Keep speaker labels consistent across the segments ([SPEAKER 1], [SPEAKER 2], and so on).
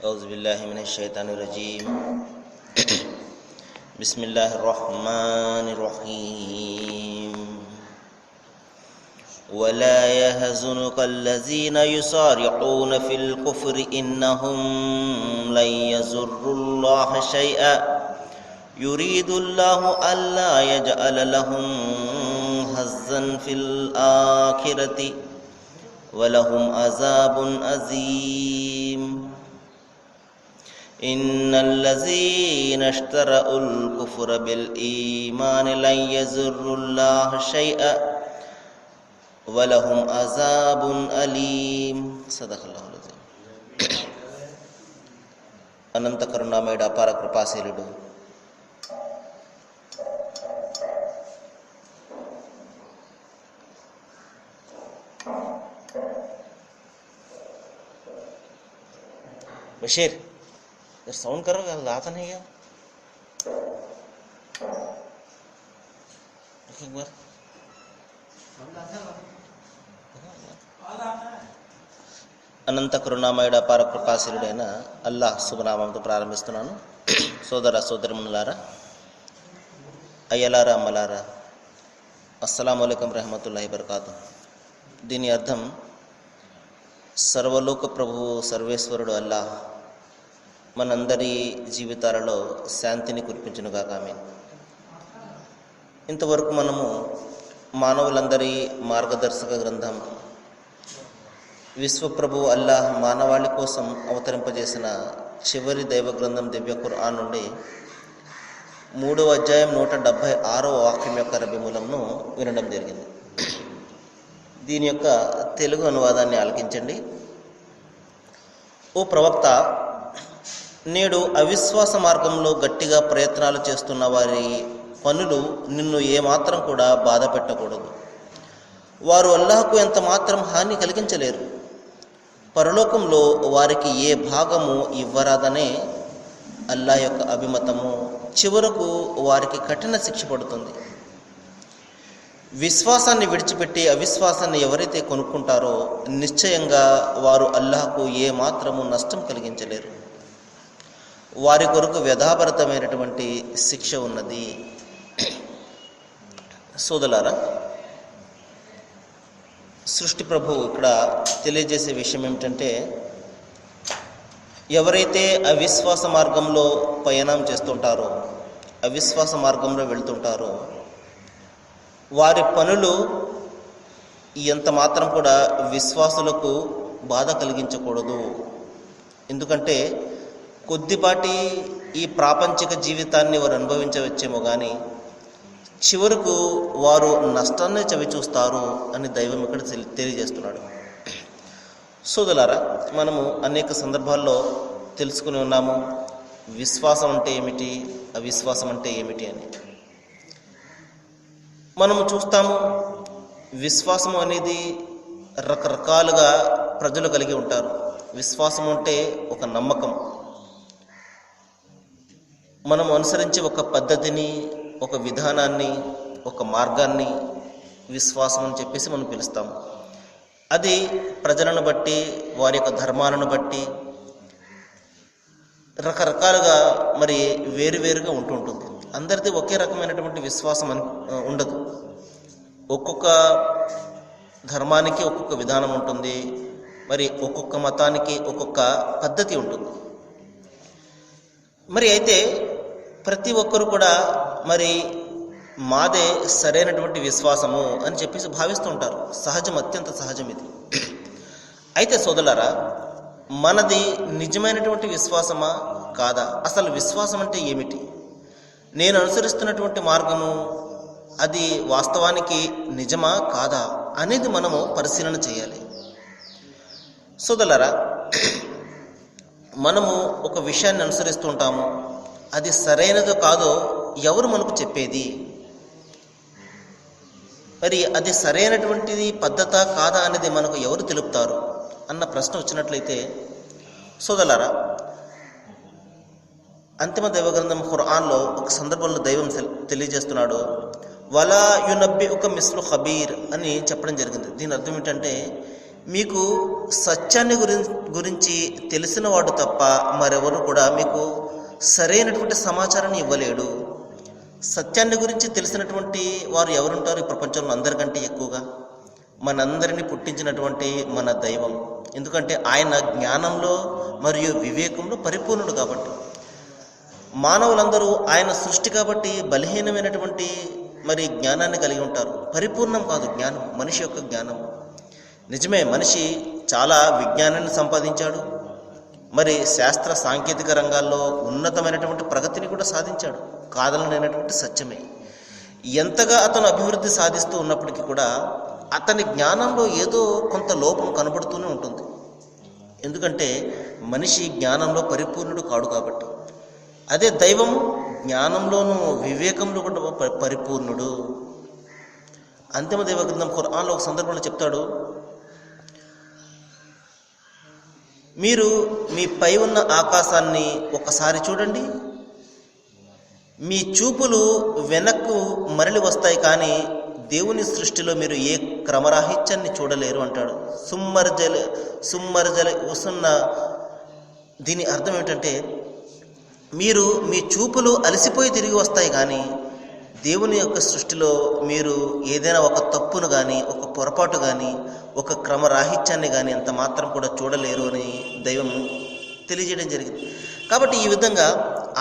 [SPEAKER 1] औज़ुबिल्लाहि मिनश्शैतानिर्रजीम बिस्मिल्लाहिर्रहमानिर्रहीम वला यहज़ुनुकल्लज़ीना युसारिऊना फ़िल कुफ़्रि इन्नहुम लन यज़ुर्रुल्लाह शैअन युरीदुल्लाहु अल्ला यजअल लहुम हज़्ज़न फ़िल आखिरति वलहुम अज़ाबुन अज़ीम इन्नल्लज़ीना इश्तरउल कुफ़्र बिल ईमान लन यज़ुर्रुल्लाह शैअन वलहुम अज़ाबुन अलीम सदक़ल्लाहुल अज़ीम। అనంత కరుణామయుడు అపార కృపాశీలుడు बशीर साउंड करो, आता नहीं क्या एक बार అనంత కరుణామయుడు అపార కృపాశీలుడైన అల్లాహ్ శుభనామంతో ప్రారంభిస్తున్నాను. సోదర సోదరిమణులారా, అయ్యలారా, అమ్మలారా, అస్సలాము అలైకుం రహమతుల్లాహి బర్కాతు. దీని అర్థం సర్వలోక ప్రభువు సర్వేశ్వరుడు అల్లాహ్ మనందరి జీవితాలలో శాంతిని కురిపించునుగాక. ఆమీన్. ఇంతవరకు మనము మానవులందరి మార్గదర్శక గ్రంథం విశ్వప్రభు అల్లాహ్ మానవాళి కోసం అవతరింపజేసిన చివరి దైవ గ్రంథం దివ్య ఖురాన్ నుండి 3వ అధ్యాయం 176వ వాక్యం యొక్క అరబీ మూలంను వినడం జరిగింది. దీని యొక్క తెలుగు అనువాదాన్ని ఆలకించండి. ఓ ప్రవక్త, నేడు అవిశ్వాస మార్గంలో గట్టిగా ప్రయత్నాలు చేస్తున్న వారి పనులు నిన్ను ఏమాత్రం కూడా బాధ పెట్టకూడదు. వారు అల్లాహకు ఎంత మాత్రం హాని కలిగించలేరు. పరలోకంలో వారికి ఏ భాగము ఇవ్వరాదనే అల్లాహ్ యొక్క అభిమతము. చివరకు వారికి కఠిన శిక్ష పడుతుంది. విశ్వాసాన్ని విడిచిపెట్టి అవిశ్వాసాన్ని ఎవరైతే కొనుక్కుంటారో నిశ్చయంగా వారు అల్లాహకు ఏ మాత్రము నష్టం కలిగించలేరు. వారి కొరకు వ్యధాభరితమైనటువంటి శిక్ష ఉన్నది. సోదరులారా, సృష్టి ప్రభు ఇక్కడ తెలియజేసే విషయం ఏమిటంటే, ఎవరైతే అవిశ్వాస మార్గంలో పయనం చేస్తుంటారో, అవిశ్వాస మార్గంలో వెళ్తుంటారో, వారి పనులు ఎంత మాత్రం కూడా విశ్వాసులకు బాధ కలిగించకూడదు. ఎందుకంటే కొద్దిపాటి ఈ ప్రాపంచిక జీవితాన్ని వారు అనుభవించవచ్చేమో కానీ చివరకు వారు నష్టాన్ని చవిచూస్తారు అని దైవం ఇక్కడ తెలియజేస్తున్నాడు. సోదరులారా, మనము అనేక సందర్భాల్లో తెలుసుకుని ఉన్నాము విశ్వాసం అంటే ఏమిటి, అవిశ్వాసం అంటే ఏమిటి అని. మనము చూస్తాము విశ్వాసము అనేది రకరకాలుగా ప్రజలు కలిగి ఉంటారు. విశ్వాసం అంటే ఒక నమ్మకం, మనం అనుసరించే ఒక పద్ధతిని, ఒక విధానాన్ని, ఒక మార్గాన్ని విశ్వాసం అని చెప్పేసి మనం పిలుస్తాము. అది ప్రజలను బట్టి, వారి యొక్క ధర్మాలను బట్టి రకరకాలుగా మరి వేరువేరుగా ఉంటుంటుంది. అందరిది ఒకే రకమైనటువంటి విశ్వాసం ఉండదు. ఒక్కొక్క ధర్మానికి ఒక్కొక్క విధానం ఉంటుంది, మరి ఒక్కొక్క మతానికి ఒక్కొక్క పద్ధతి ఉంటుంది. మరి అయితే ప్రతి ఒక్కరు కూడా మరి మాదే సరైనటువంటి విశ్వాసము అని చెప్పేసి భావిస్తుంటారు. సహజం, అత్యంత సహజం ఇది. అయితే సోదరులారా, మనది నిజమైనటువంటి విశ్వాసమా కాదా? అసలు విశ్వాసం అంటే ఏమిటి? నేను అనుసరిస్తున్నటువంటి మార్గము అది వాస్తవానికి నిజమా కాదా అనేది మనము పరిశీలన చేయాలి. సోదరులారా, మనము ఒక విషయాన్ని అనుసరిస్తూ ఉంటాము. అది సరైనదో కాదో ఎవరు మనకు చెప్పేది? మరి అది సరైనటువంటిది పద్ధత కాదా అనేది మనకు ఎవరు తెలుపుతారు అన్న ప్రశ్న వచ్చినట్లయితే, సోదరులారా, అంతిమ దైవగ్రంథం ఖురాన్లో ఒక సందర్భంలో దైవం తెలియజేస్తున్నాడు, వలా యునబ్బిఉక మిస్లు ఖబీర్ అని చెప్పడం జరిగింది. దీని అర్థం ఏంటంటే, మీకు సత్యాన్ని గురించి తెలిసిన వాడు తప్ప మరెవరు కూడా మీకు సరైనటువంటి సమాచారాన్ని ఇవ్వలేడు. సత్యాన్ని గురించి తెలిసినటువంటి వారు ఎవరుంటారు ఈ ప్రపంచంలో అందరికంటే ఎక్కువగా? మనందరినీ పుట్టించినటువంటి మన దైవం. ఎందుకంటే ఆయన జ్ఞానంలో మరియు వివేకంలో పరిపూర్ణుడు కాబట్టి. మానవులందరూ ఆయన సృష్టి కాబట్టి బలహీనమైనటువంటి జ్ఞానాన్ని కలిగి ఉంటారు. పరిపూర్ణం కాదు జ్ఞానం, మనిషి యొక్క జ్ఞానం. నిజమే, మనిషి చాలా విజ్ఞానాన్ని సంపాదించాడు, శాస్త్ర సాంకేతిక రంగాల్లో ఉన్నతమైనటువంటి ప్రగతిని కూడా సాధించాడు, కాదనలేనటువంటి సత్యమే. ఎంతగా అతను అభివృద్ధి సాధిస్తూ ఉన్నప్పటికీ కూడా అతని జ్ఞానంలో ఏదో కొంత లోపం కనబడుతూనే ఉంటుంది. ఎందుకంటే మనిషి జ్ఞానంలో పరిపూర్ణుడు కాడు కాబట్టి. అదే దైవం జ్ఞానంలోనూ వివేకంలో కూడా పరిపూర్ణుడు. అంతిమ దైవ గ్రంథం ఖురాన్లో ఒక సందర్భంలో చెప్తాడు, మీరు మీ పై ఉన్న ఆకాశాన్ని ఒకసారి చూడండి, మీ చూపులు వెనక్కు మరలి వస్తాయి, కానీ దేవుని సృష్టిలో మీరు ఏ క్రమరాహిత్యాన్ని చూడలేరు అంటాడు. సుమ్మర్జల వస్తున్న దీని అర్థం ఏమిటంటే, మీరు మీ చూపులు అలసిపోయి తిరిగి వస్తాయి, కానీ దేవుని యొక్క సృష్టిలో మీరు ఏదైనా ఒక తప్పును కానీ, ఒక పొరపాటు కానీ, ఒక క్రమరాహిత్యాన్ని కానీ అంత మాత్రం కూడా చూడలేరు అని దైవం తెలియజేయడం జరిగింది. కాబట్టి ఈ విధంగా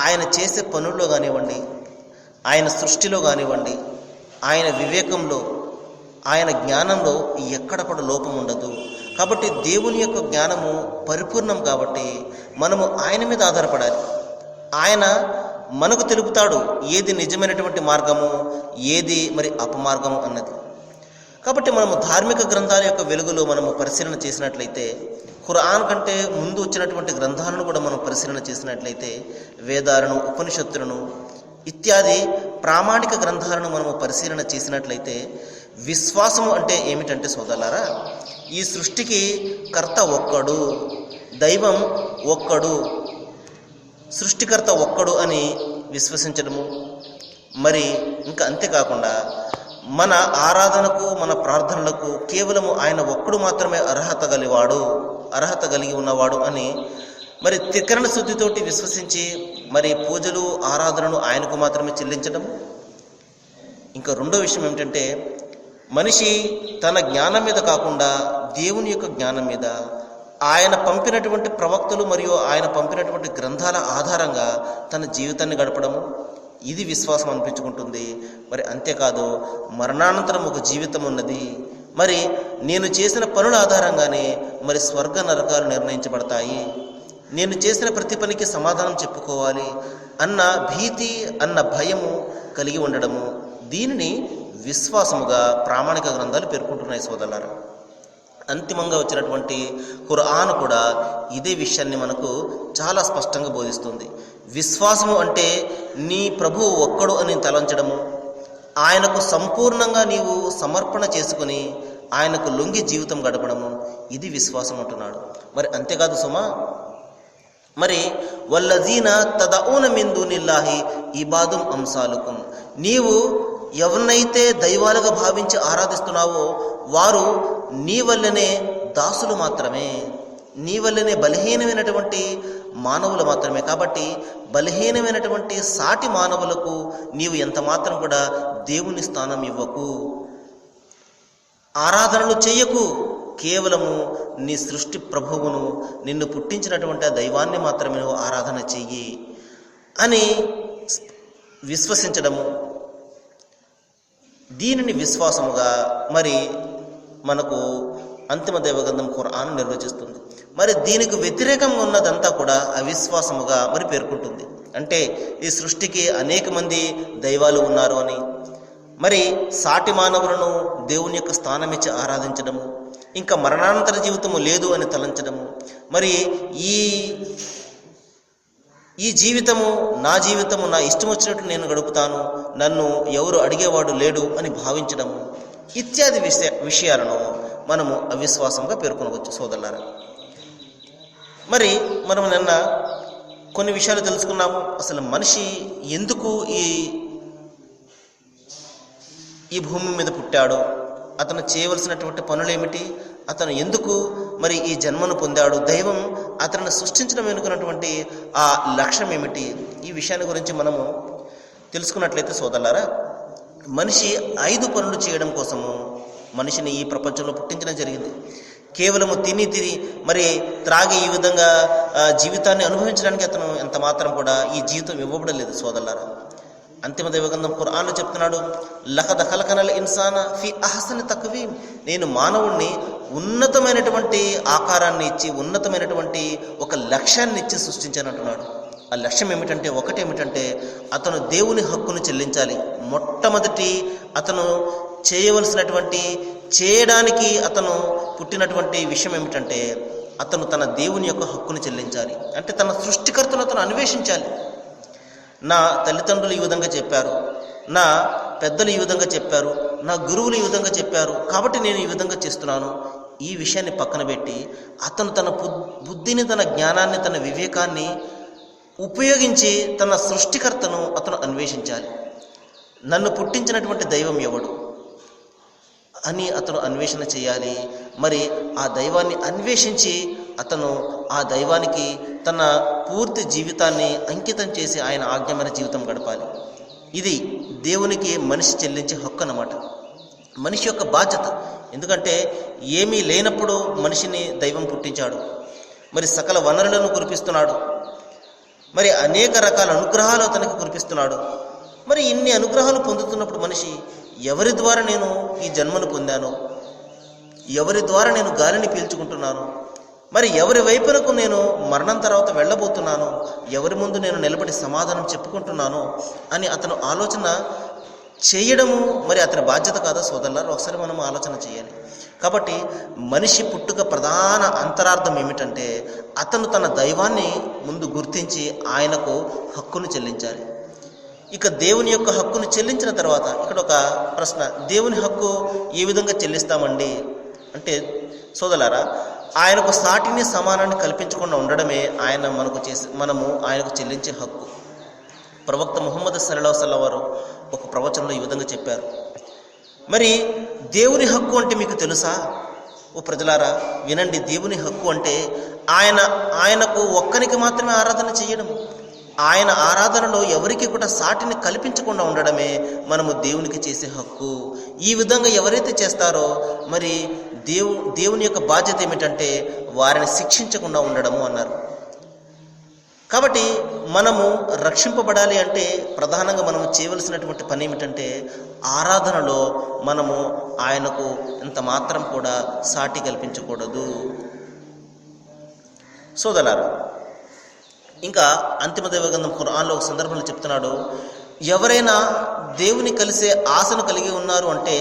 [SPEAKER 1] ఆయన చేసే పనుల్లో కానివ్వండి, ఆయన సృష్టిలో కానివ్వండి, ఆయన వివేకంలో, ఆయన జ్ఞానంలో ఎక్కడ కూడా లోపం ఉండదు. కాబట్టి దేవుని యొక్క జ్ఞానము పరిపూర్ణం కాబట్టి మనము ఆయన మీద ఆధారపడాలి. ఆయన మనకు తెలుపుతాడు ఏది నిజమైనటువంటి మార్గము, ఏది అపమార్గము అన్నది. కాబట్టి మనము ధార్మిక గ్రంథాల యొక్క వెలుగులో మనము పరిశీలన చేసినట్లయితే, ఖురాన్ కంటే ముందు వచ్చినటువంటి గ్రంథాలను కూడా మనం పరిశీలన చేసినట్లయితే, వేదాలను, ఉపనిషత్తులను ఇత్యాది ప్రామాణిక గ్రంథాలను మనము పరిశీలన చేసినట్లయితే, విశ్వాసము అంటే ఏమిటంటే సోదరులారా, ఈ సృష్టికి కర్త ఒక్కడు, దైవం ఒక్కడు, సృష్టికర్త ఒక్కడు అని విశ్వసించడము. ఇంకా అంతేకాకుండా మన ఆరాధనకు, మన ప్రార్థనలకు కేవలము ఆయన ఒక్కడు మాత్రమే అర్హత కలిగి ఉన్నవాడు అని త్రికరణ శుద్ధితోటి విశ్వసించి పూజలు, ఆరాధనను ఆయనకు మాత్రమే చెల్లించడం. ఇంకా రెండో విషయం ఏమిటంటే, మనిషి తన జ్ఞానం మీద కాకుండా దేవుని యొక్క జ్ఞానం మీద, ఆయన పంపినటువంటి ప్రవక్తలు మరియు ఆయన పంపినటువంటి గ్రంథాల ఆధారంగా తన జీవితాన్ని గడపడము, ఇది విశ్వాసం అనిపించుకుంటుంది. అంతేకాదు, మరణానంతరం ఒక జీవితం ఉన్నది, నేను చేసిన పనుల ఆధారంగానే స్వర్గ నరకాలు నిర్ణయించబడతాయి, నేను చేసిన ప్రతి పనికి సమాధానం చెప్పుకోవాలి అన్న భీతి, అన్న భయము కలిగి ఉండడము, దీనిని విశ్వాసముగా ప్రామాణిక గ్రంథాలు పేర్కొంటున్నాయి సోదరులారా. అంతిమంగా వచ్చినటువంటి ఖురాన్ కూడా ఇదే విషయాన్ని మనకు చాలా స్పష్టంగా బోధిస్తుంది. విశ్వాసము అంటే నీ ప్రభువు ఒక్కడు అని తలంచడము, ఆయనకు సంపూర్ణంగా నీవు సమర్పణ చేసుకుని ఆయనకు లొంగి జీవితం గడపడము, ఇది విశ్వాసం అంటున్నాడు. అంతేకాదు సుమా, వల్లజీన తదౌన మిన్ దూనిల్లాహి ఇబాదుం అంసాలుకుం, నీవు ఎవరినైతే దైవాలుగా భావించి ఆరాధిస్తున్నావో వారు నీ వల్లనే దాసులు మాత్రమే, నీ వల్లనే బలహీనమైనటువంటి మానవులు మాత్రమే. కాబట్టి బలహీనమైనటువంటి సాటి మానవులకు నీవు ఎంత మాత్రం కూడా దేవుని స్థానం ఇవ్వకు, ఆరాధనలు చెయ్యకు, కేవలము నీ సృష్టి ప్రభువును, నిన్ను పుట్టించినటువంటి ఆ దైవాన్ని మాత్రమే నువ్వు ఆరాధన చెయ్యి అని విశ్వసించడము, దీనిని విశ్వాసముగా మనకు అంతిమ దైవగ్రంథం ఖురాన్ నిర్వచిస్తుంది. దీనికి వ్యతిరేకంగా ఉన్నదంతా కూడా అవిశ్వాసముగా పేర్కొంటుంది. అంటే ఈ సృష్టికి అనేక మంది దైవాలు ఉన్నారు అని, సాటి మానవులను దేవుని యొక్క స్థానం ఇచ్చి ఆరాధించడము, ఇంకా మరణానంతర జీవితము లేదు అని తలంచడము, ఈ జీవితము నా జీవితము, నా ఇష్టం వచ్చినట్టు నేను గడుపుతాను, నన్ను ఎవరు అడిగేవాడు లేడు అని భావించడము, ఇత్యాది విషయాలను మనము అవిశ్వాసంగా పేర్కొనవచ్చు సోదరులారా. మనం నిన్న కొన్ని విషయాలు తెలుసుకున్నాము. అసలు మనిషి ఎందుకు ఈ భూమి మీద పుట్టాడో, అతను చేయవలసినటువంటి పనులు ఏమిటి, అతను ఎందుకు మరి ఈ జన్మను పొందాడు, దైవం అతను సృష్టించడం వెనుకున్నటువంటి ఆ లక్ష్యం ఏమిటి, ఈ విషయాన్ని గురించి మనము తెలుసుకున్నట్లయితే సోదరులారా, మనిషి 5 పనులు చేయడం కోసము మనిషిని ఈ ప్రపంచంలో పుట్టించడం జరిగింది. కేవలము తిని మరి త్రాగి ఈ విధంగా జీవితాన్ని అనుభవించడానికి అతను ఎంత మాత్రం కూడా ఈ జీవితం ఇవ్వబడలేదు సోదరులారా. అంతిమ దైవగ్రంథం ఖురాన్లో చెప్తున్నాడు, లఖద్ ఖలఖనల్ ఇన్సాన ఫీ అహ్సని తక్వీమ్, నేను మానవుణ్ణి ఉన్నతమైనటువంటి ఆకారాన్ని ఇచ్చి ఉన్నతమైనటువంటి ఒక లక్ష్యాన్ని ఇచ్చి సృష్టించానంటున్నాడు. ఆ లక్ష్యం ఏమిటంటే అతను దేవుని హక్కును చెల్లించాలి. మొట్టమొదటి అతను చేయడానికి అతను పుట్టినటువంటి విషయం ఏమిటంటే అతను తన దేవుని యొక్క హక్కును చెల్లించాలి. అంటే తన సృష్టికర్తను అతను అన్వేషించాలి. నా తల్లిదండ్రులు ఈ విధంగా చెప్పారు, నా పెద్దలు ఈ విధంగా చెప్పారు, నా గురువులు ఈ విధంగా చెప్పారు, కాబట్టి నేను ఈ విధంగా చేస్తున్నాను. ఈ విషయాన్ని పక్కన పెట్టి అతను తన బుద్ధిని, తన జ్ఞానాన్ని, తన వివేకాన్ని ఉపయోగించి తన సృష్టికర్తను అతను అన్వేషించాలి. నన్ను పుట్టించినటువంటి దైవం ఎవడు అని అతను అన్వేషణ చేయాలి. మరి ఆ దైవాన్ని అన్వేషించి అతను ఆ దైవానికి తన పూర్తి జీవితాన్ని అంకితం చేసి ఆయన ఆజ్ఞమైన జీవితం గడపాలి. ఇది దేవునికి మనిషి చెల్లించే హక్కు అన్నమాట, మనిషి యొక్క బాధ్యత. ఎందుకంటే ఏమీ లేనప్పుడు మనిషిని దైవం పుట్టించాడు, మరి సకల వనరులను కురిపిస్తున్నాడు, మరి అనేక రకాల అనుగ్రహాలు అతనికి కురిపిస్తున్నాడు. మరి ఇన్ని అనుగ్రహాలు పొందుతున్నప్పుడు మనిషి ఎవరి ద్వారా నేను ఈ జన్మను పొందాను, ఎవరి ద్వారా నేను గాలిని పీల్చుకుంటున్నాను, మరి ఎవరి వైపునకు నేను మరణం తర్వాత వెళ్ళబోతున్నాను, ఎవరి ముందు నేను నిలబడి సమాధానం చెప్పుకుంటున్నాను అని అతను ఆలోచన చేయడము మరి అతని బాధ్యత కాదా సోదరులారా? ఒకసారి మనం ఆలోచన చేయాలి. కాబట్టి మనిషి పుట్టుక ప్రధాన అంతరార్థం ఏమిటంటే అతను తన దైవాన్ని ముందు గుర్తించి ఆయనకు హక్కును చెల్లించాలి. ఇక దేవుని యొక్క హక్కును చెల్లించిన తర్వాత ఇక్కడ ఒక ప్రశ్న, దేవుని హక్కు ఏ విధంగా చెల్లిస్తామండి అంటే సోదరులారా, ఆయనకు సాటిని సమానాన్ని కల్పించకుండా ఉండడమే మనము ఆయనకు చెల్లించే హక్కు. ప్రవక్త ముహమ్మద్ సల్లల్లాహు అలైహి వసల్లం వారు ఒక ప్రవచనంలో ఈ విధంగా చెప్పారు. మరి దేవుని హక్కు అంటే మీకు తెలుసా? ఓ ప్రజలారా వినండి, దేవుని హక్కు అంటే ఆయనకు ఒక్కరికి మాత్రమే ఆరాధన చేయడం, ఆయన ఆరాధనలో ఎవరికి కూడా సాటిని కల్పించకుండా ఉండడమే మనము దేవునికి చేసే హక్కు. ఈ విధంగా ఎవరైతే చేస్తారో మరి దేవుని యొక్క బాధ్యత ఏమిటంటే వారిని శిక్షించకుండా ఉండడము అన్నారు. కాబట్టి మనము రక్షింపబడాలి అంటే ప్రధానంగా మనము చేయవలసినటువంటి పని ఏమిటంటే ఆరాధనలో మనము ఆయనకు ఎంత మాత్రం కూడా సాటి కల్పించకూడదు సోదరులారా. ఇంకా అంతిమ దైవగ్రంథం ఖురాన్లో ఒక సందర్భంలో చెప్తున్నాడు, ఎవరైనా దేవుని కలిసే ఆశను కలిగి ఉన్నారు అంటే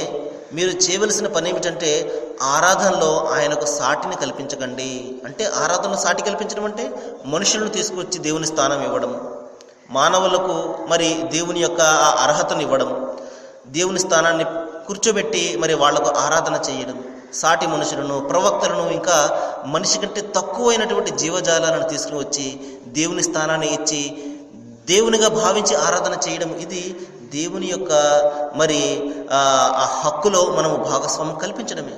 [SPEAKER 1] మీరు చేయవలసిన పని ఏమిటంటే ఆరాధనలో ఆయనకు సాటిని కల్పించకండి. అంటే ఆరాధనలో సాటి కల్పించడం అంటే మనుషులను తీసుకొచ్చి దేవుని స్థానం ఇవ్వడం, మానవులకు మరి దేవుని యొక్క ఆ అర్హతను ఇవ్వడం, దేవుని స్థానాన్ని కూర్చోబెట్టి మరి వాళ్లకు ఆరాధన చేయడం, సాటి మనుషులను, ప్రవక్తలను, ఇంకా మనిషి కంటే తక్కువైనటువంటి జీవజాలాలను తీసుకుని వచ్చి దేవుని స్థానాన్ని ఇచ్చి దేవునిగా భావించి ఆరాధన చేయడం, ఇది దేవుని యొక్క మరి ఆ హక్కులో మనము భాగస్వామ్యం కల్పించడమే.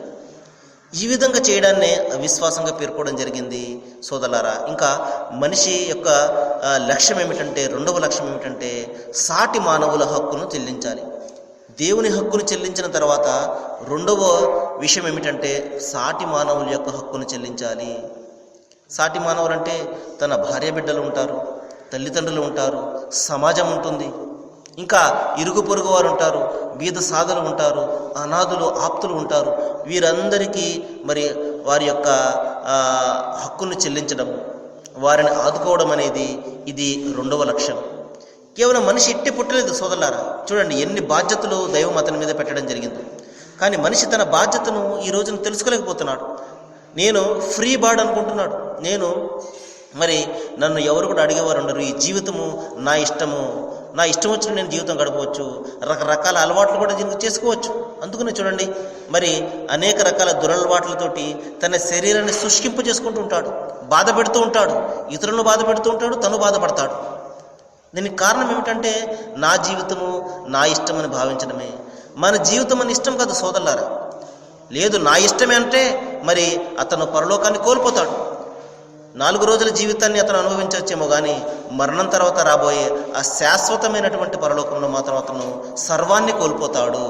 [SPEAKER 1] ఈ విధంగా చేయడాన్నే అవిశ్వాసంగా పేర్కోవడం జరిగింది సోదరులారా. ఇంకా మనిషి యొక్క లక్ష్యం ఏమిటంటే, రెండవ లక్ష్యం ఏమిటంటే సాటి మానవుల హక్కును చెల్లించాలి. దేవుని హక్కును చెల్లించిన తర్వాత రెండవ విషయం ఏమిటంటే సాటి మానవుల యొక్క హక్కును చెల్లించాలి. సాటి మానవులు అంటే తన భార్య బిడ్డలు ఉంటారు, తల్లిదండ్రులు ఉంటారు, సమాజం ఉంటుంది, ఇంకా ఇరుగు పొరుగు వారు ఉంటారు, బీద సాధులు ఉంటారు, అనాథులు, ఆప్తులు ఉంటారు. వీరందరికీ మరి వారి యొక్క హక్కును చెల్లించడం, వారిని ఆదుకోవడం అనేది ఇది రెండవ లక్ష్యం. కేవలం మనిషి ఇట్టే పుట్టలేదు సోదరులారా. చూడండి ఎన్ని బాధ్యతలు దైవం అతని మీద పెట్టడం జరిగింది. కానీ మనిషి తన బాధ్యతను ఈ రోజున తెలుసుకోలేకపోతున్నాడు. నేను ఫ్రీ బర్డ్ అనుకుంటున్నాడు. మరి నన్ను ఎవరు కూడా అడిగేవారు ఉండరు, ఈ జీవితము నా ఇష్టం వచ్చిన నేను జీవితం గడపవచ్చు, రకరకాల అలవాట్లు కూడా దీనికి చేసుకోవచ్చు. అందుకనే చూడండి మరి అనేక రకాల దురలవాట్లతోటి తన శరీరాన్ని శుష్కింపు చేసుకుంటూ ఉంటాడు, బాధ పెడుతూ ఉంటాడు, ఇతరులను బాధ పెడుతూ ఉంటాడు, తను బాధపడతాడు. దీనికి కారణం ఏమిటంటే నా జీవితము నా ఇష్టం అని భావించడమే. మన జీవితం అని ఇష్టం కాదు సోదరులారా. లేదు నా ఇష్టమే అంటే మరి అతను పరలోకాన్ని కోల్పోతాడు. 4 రోజుల జీవితాన్ని అతను అనుభవించవచ్చేమో కానీ మరణం తర్వాత రాబోయే ఆ శాశ్వతమైనటువంటి పరలోకంలో మాత్రం అతను సర్వాన్ని కోల్పోతాడు.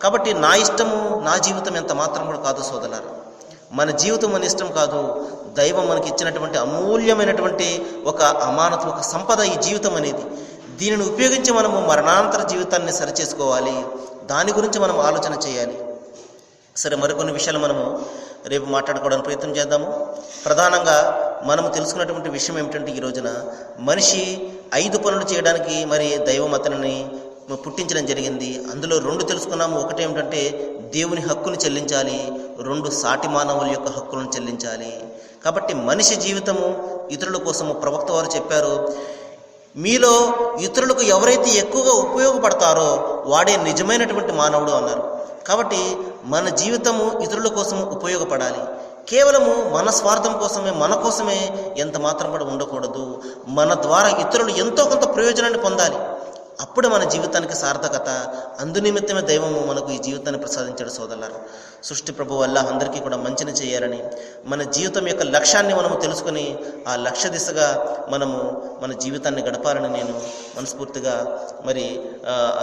[SPEAKER 1] కాబట్టి నా ఇష్టము నా జీవితం ఎంత మాత్రం కూడా కాదు సోదరులారా. మన జీవితం మన ఇష్టం కాదు. దైవం మనకి ఇచ్చినటువంటి అమూల్యమైనటువంటి ఒక అమానత, ఒక సంపద ఈ జీవితం అనేది. దీనిని ఉపయోగించి మనము మరణాంతర జీవితాన్ని సరిచేసుకోవాలి. దాని గురించి మనం ఆలోచన చేయాలి. సరే, మరికొన్ని విషయాలు మనము రేపు మాట్లాడుకోవడానికి ప్రయత్నం చేద్దాము. ప్రధానంగా మనము తెలుసుకున్నటువంటి విషయం ఏమిటంటే, ఈ రోజున మనిషి 5 పనులు చేయడానికి మరి దైవం అతనిని పుట్టించడం జరిగింది. అందులో 2 తెలుసుకున్నాము. ఒకటి ఏమిటంటే దేవుని హక్కును చెల్లించాలి, 2 సాటి మానవుల యొక్క హక్కులను చెల్లించాలి. కాబట్టి మనిషి జీవితము ఇతరుల కోసము ప్రవక్త వారు చెప్పారు, మీలో ఇతరులకు ఎవరైతే ఎక్కువగా ఉపయోగపడతారో వాడే నిజమైనటువంటి మానవుడు అన్నారు. కాబట్టి మన జీవితము ఇతరుల కోసము ఉపయోగపడాలి. కేవలము మన స్వార్థం కోసమే, మన కోసమే ఎంత మాత్రం కూడా ఉండకూడదు. మన ద్వారా ఇతరులు ఎంతో కొంత ప్రయోజనాన్ని పొందాలి. అప్పుడు మన జీవితానికి సార్థకత. అందునిమిత్తమే దైవము మనకు ఈ జీవితాన్ని ప్రసాదించాడు సోదరులారా. సృష్టి ప్రభు వల్ల అందరికీ కూడా మంచిని చేయాలని, మన జీవితం యొక్క లక్ష్యాన్ని మనము తెలుసుకొని ఆ లక్ష్య దిశగా మనము మన జీవితాన్ని గడపాలని నేను మనస్ఫూర్తిగా మరి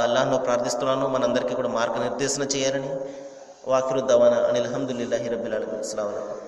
[SPEAKER 1] అల్లాహ్ను ప్రార్థిస్తున్నాను. మనందరికీ కూడా మార్గనిర్దేశన చేయాలని. వాఖిరు దవానా అనిల్ హమ్దులిల్లాహి రబ్బిల్ ఆలమీన్. అస్సలాము అలైకుం.